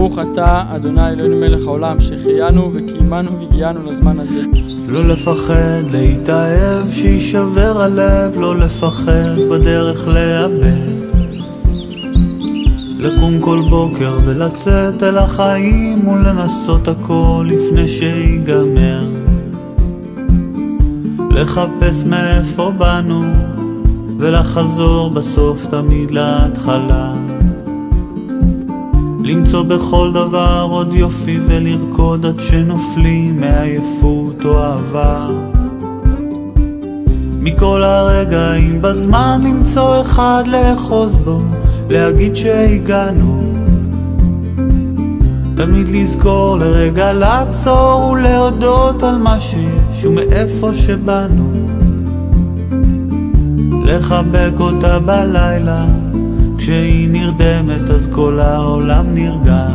ברוך אתה, אדוני אלוהינו מלך העולם, שהחיינו וקיימנו והגיענו לזמן הזה. לא לפחד, להתאהב, שישבר הלב, לא לפחד בדרך לאבד. לקום כל בוקר ולצאת אל החיים ולנסות הכל לפני שיגמר. לחפש מאיפה באנו ולחזור בסוף תמיד להתחלה. למצוא בכל דבר עוד יופי ולרקוד עד שנופלים מעייפות או אהבה. מכל הרגעים בזמן למצוא אחד לאחוז בו, להגיד שהגענו. תמיד לזכור לרגע לעצור ולהודות על מה שיש ומאיפה שבאנו. לחבק אותה בלילה כשהיא נרדמת אז כל העולם נרגע.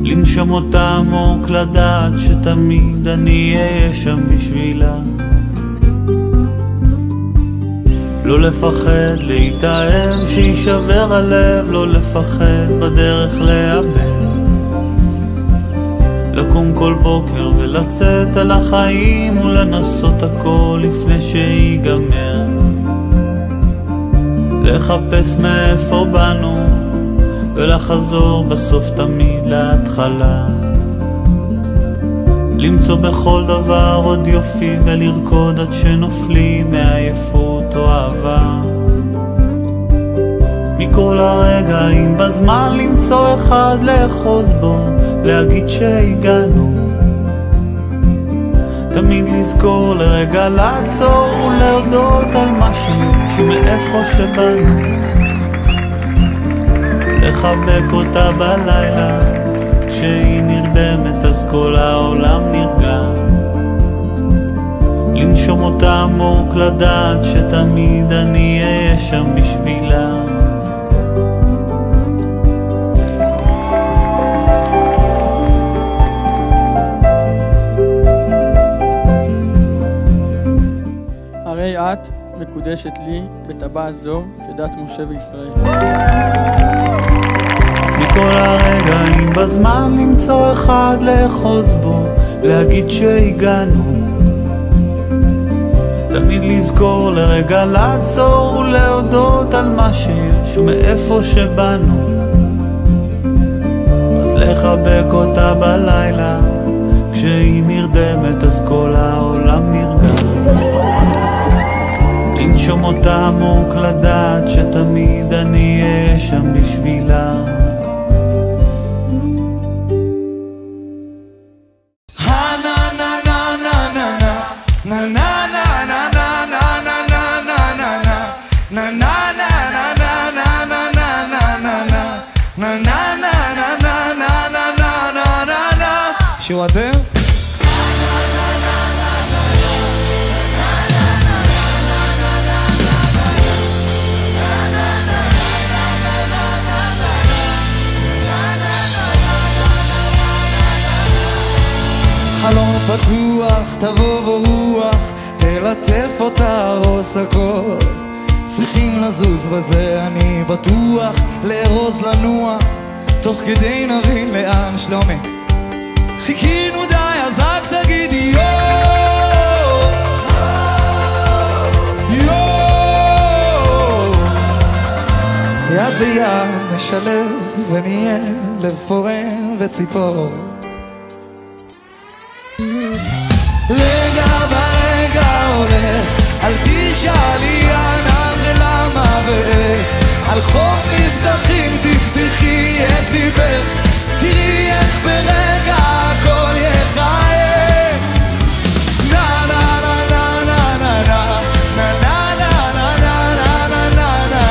לנשום אותה עמוק, לדעת שתמיד אני אהיה שם בשבילה. לא לפחד, להתאהב, שישבר הלב, לא לפחד בדרך לאבד. לקום כל בוקר ולצאת על החיים ולנסות הכל לפני שיגמר. לחפש מאיפה באנו ולחזור בסוף תמיד להתחלה. למצוא בכל דבר עוד יופי ולרקוד עד שנופלים מעייפות או אהבה. מכל הרגעים בזמן למצוא אחד לאחוז בו, להגיד שהגענו. תמיד לזכור לרגע לעצור ולהודות על מה שיש ומאיפה שבאנו. לחבק אותה בלילה כשהיא נרדמת אז כל העולם נרגע. לנשום אותה עמוק, לדעת שתמיד אני אהיה שם בשבילה. הרי את מקודשת לי בטבעת זו כדת משה וישראל. מכל הרגעים בזמן למצוא אחד לאחוז בו, להגיד שהגענו. תמיד לזכור לרגע לעצור ולהודות על מה שיש ומאיפה שבאנו. אז לחבק אותה בלילה כשהיא נרדמת אז כל העולם נרגע. לנשום אותה עמוק, לדעת שתמיד אני אהיה שם בשבילה. שירו אתם? חלום פתוח, תבוא ברוח, תלטף אותה רוס הכל. צריכים לזוז בזה אני בטוח, לארוז לנוע, תוך כדי נבין לאן שלומי. חיכינו די אז רק תגידי יו יו. יד ביד נשלב ונהיה לב פורם וציפור. רגע ברגע הולך, אל תשאלי אנה ולמה ואיך. על חוף מבטחים תפתחי את ליבך, תראי איך ברגע הכל יחייך. נה נה נה נה נה נה נה נה נה נה נה נה נה נה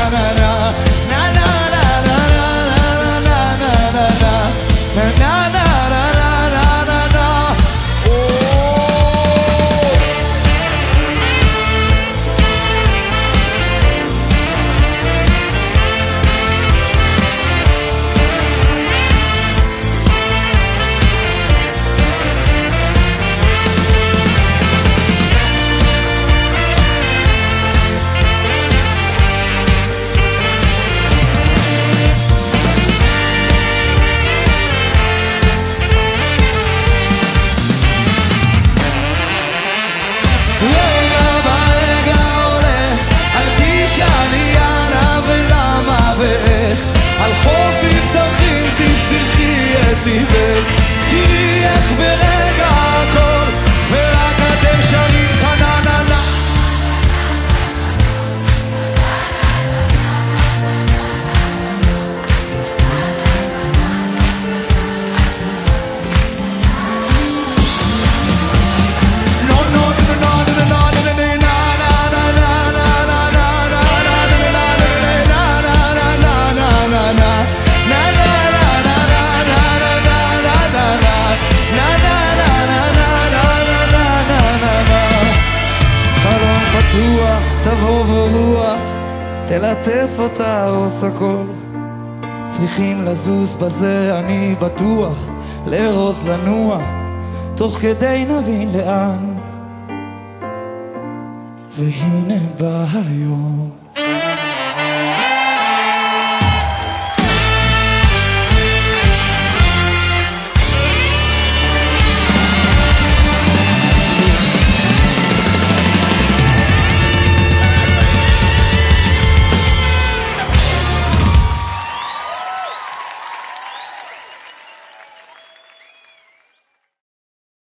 מלטף אותה עוש הכל. צריכים לזוז בזה אני בטוח, לארוז לנוע, תוך כדי נבין לאן. והנה בא היום